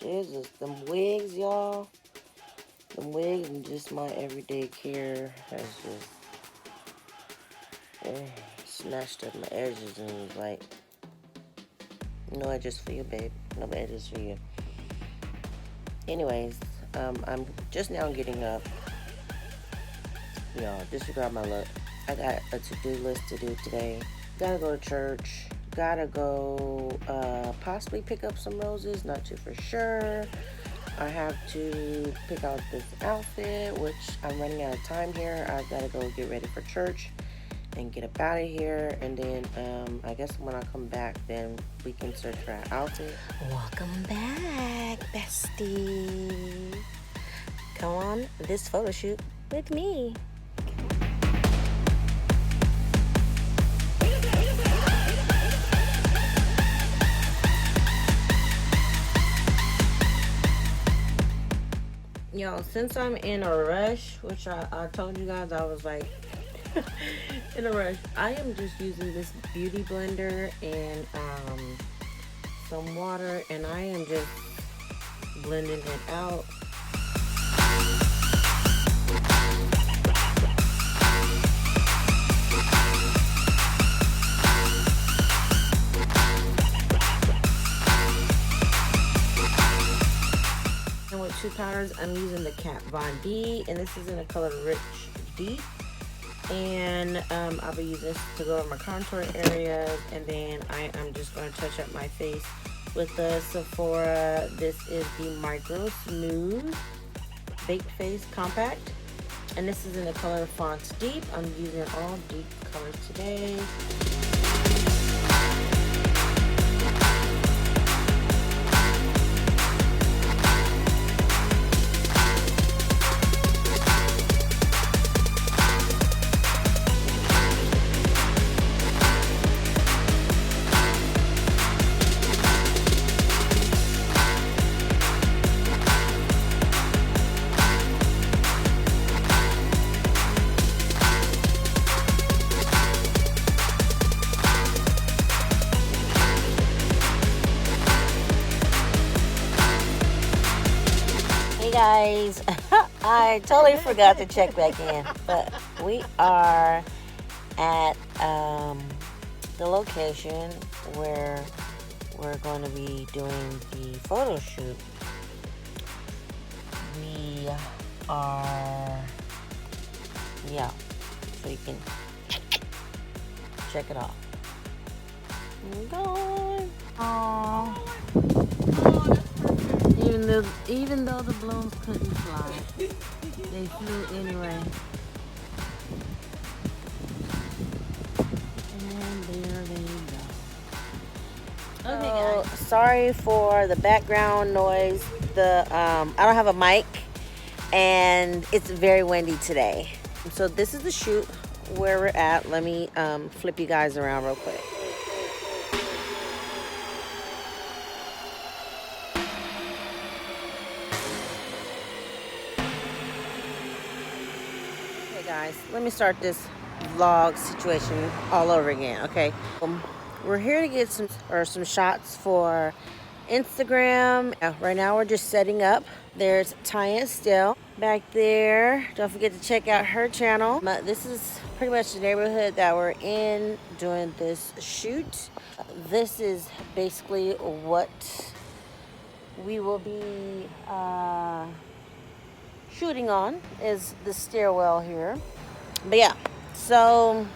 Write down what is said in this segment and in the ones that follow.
Jesus, them wigs, y'all. Them wigs and just my everyday care has just snatched up my edges and was like, no edges for you, babe. No edges for you. Anyways, I'm just now getting up. Y'all, disregard my look. I got a to-do list to do today. Gotta go to church. Gotta go possibly pick up some roses. Not too for sure. I have to pick out this outfit, which I'm running out of time here. I've got to go get ready for church and get up out of here. And then I guess when I come back, then we can search for our outfit. Welcome back, bestie. Come on this photo shoot with me. Y'all, since I'm in a rush, which I told you guys I was like in a rush, I am just using this beauty blender and some water, and I am just blending it out. And with two powders, I'm using the Kat Von D, and this is in the color Rich Deep. And I'll be using this to go over my contour areas, and then I'm just going to touch up my face with the Sephora. This is the Micro Smooth Baked Face Compact, and this is in the color Fonts Deep. I'm using all deep colors today. Guys, I totally forgot to check back in, but we are at the location where we're going to be doing the photo shoot. We are, yeah, so you can check it out. Aww. Even though the balloons couldn't fly, they flew anyway. And there they go. Okay, guys. Sorry for the background noise. I don't have a mic, and it's very windy today. So this is the shoot where we're at. Let me flip you guys around real quick. Guys, let me start this vlog situation all over again. Okay, we're here to get some shots for Instagram. Right now we're just setting up. There's Tanya still back there. Don't forget to check out her channel. This is pretty much the neighborhood that we're in doing this shoot. This is basically what we will be shooting on, is the stairwell here. But yeah, so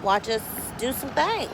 watch us do some things.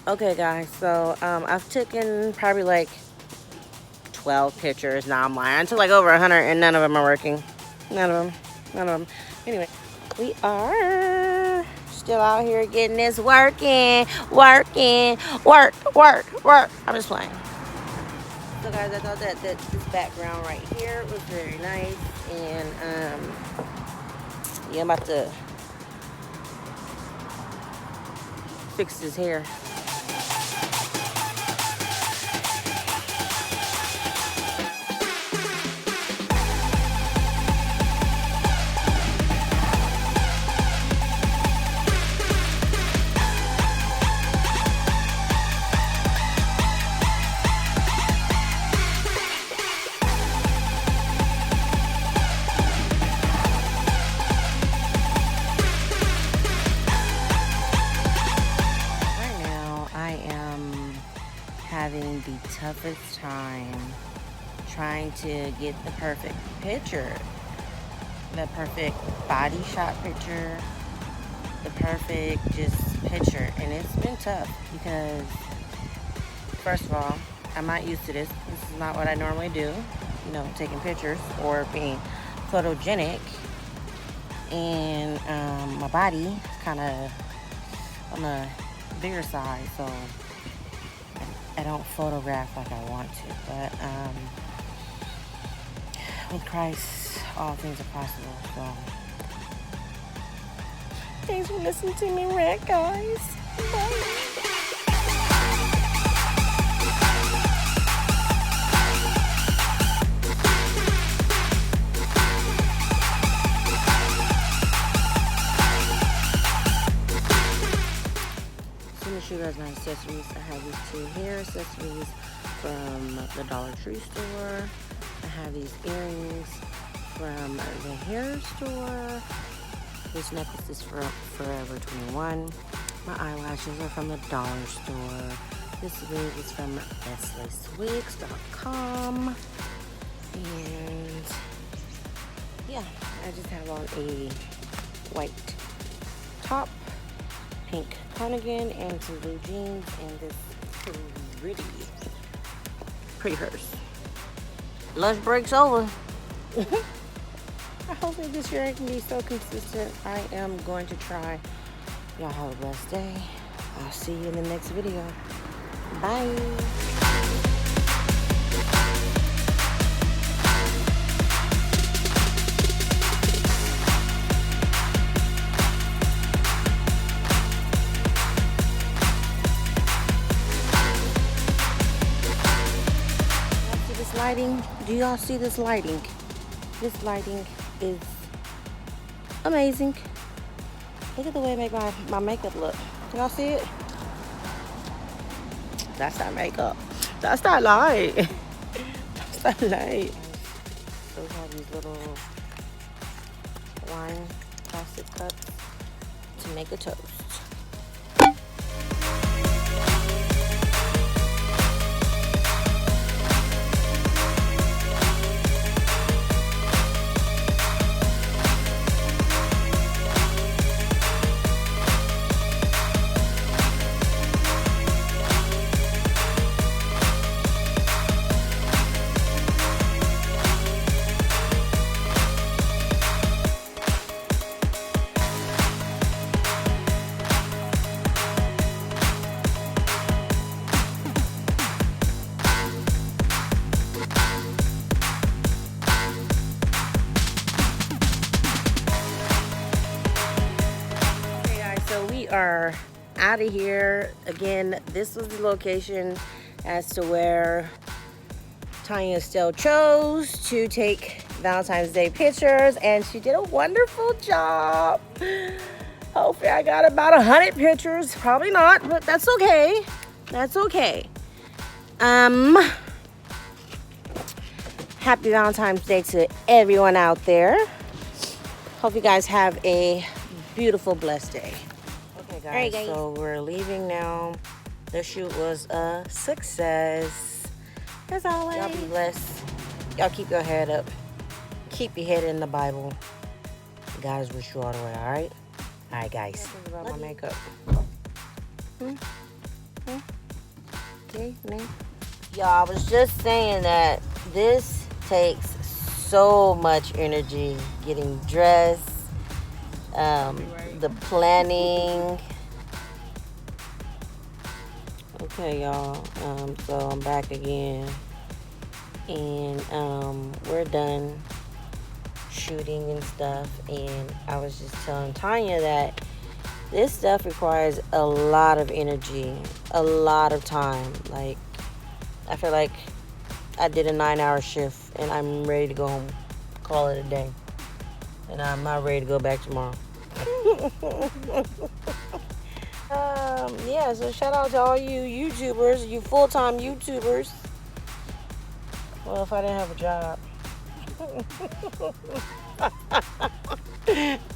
Okay guys, so I've taken probably like 12 pictures. Now I'm lying. I took like over 100 and none of them are working. None of them. Anyway, we are still out here getting this working. Work. I'm just playing. So guys, I thought that this background right here was very nice. And yeah, I'm about to fix his hair. Having the toughest time trying to get the perfect picture, the perfect body shot picture, the perfect just picture. And it's been tough because, first of all, I'm not used to this. This is not what I normally do, you know, taking pictures or being photogenic. And my body is kind of on the bigger side, so I don't photograph like I want to, but with Christ, all things are possible. So, thanks for listening to me rant, guys. Bye. Show you guys my accessories. I have these two hair accessories from the Dollar Tree store. I have these earrings from the hair store. This necklace is from Forever 21. My eyelashes are from the dollar store. This wig is from bestlacewigs.com. And yeah, I just have on a white top, pink cardigan, and some blue jeans, and this pretty hers. Lunch break's over. I hope that this year I can be so consistent. I am going to try. Y'all have a blessed day. I'll see you in the next video. Bye. Lighting. Do y'all see this lighting? This lighting is amazing. Look at the way I make my makeup look. Y'all see it? That's not makeup. That's not light. That's not light. Those are these little wine plastic cups to make a toast. Are out of here. Again, this was the location as to where Tanya still chose to take Valentine's Day pictures, and she did a wonderful job. Hopefully I got about 100 pictures. Probably not, but that's okay. That's okay. Happy Valentine's Day to everyone out there. Hope you guys have a beautiful, blessed day. Okay, guys, so we're leaving now. The shoot was a success. As always. Y'all be blessed. Y'all keep your head up. Keep your head in the Bible. God is with you all the way, all right? All right, guys. About my makeup. Okay, man. Y'all, I was just saying that This takes so much energy getting dressed, the planning. Okay, y'all. So I'm back again, and we're done shooting and stuff. And I was just telling Tanya that this stuff requires a lot of energy, a lot of time. Like, I feel like I did a 9-hour shift, and I'm ready to go home, call it a day, and I'm not ready to go back tomorrow. Yeah, so shout out to all you YouTubers, you full-time YouTubers. Well, if I didn't have a job.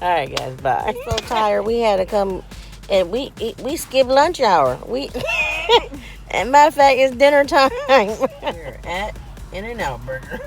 All right, guys, bye. I'm so tired. We had to come, and we skipped lunch hour. And matter of fact, it's dinner time. We're at In-N-Out Burger.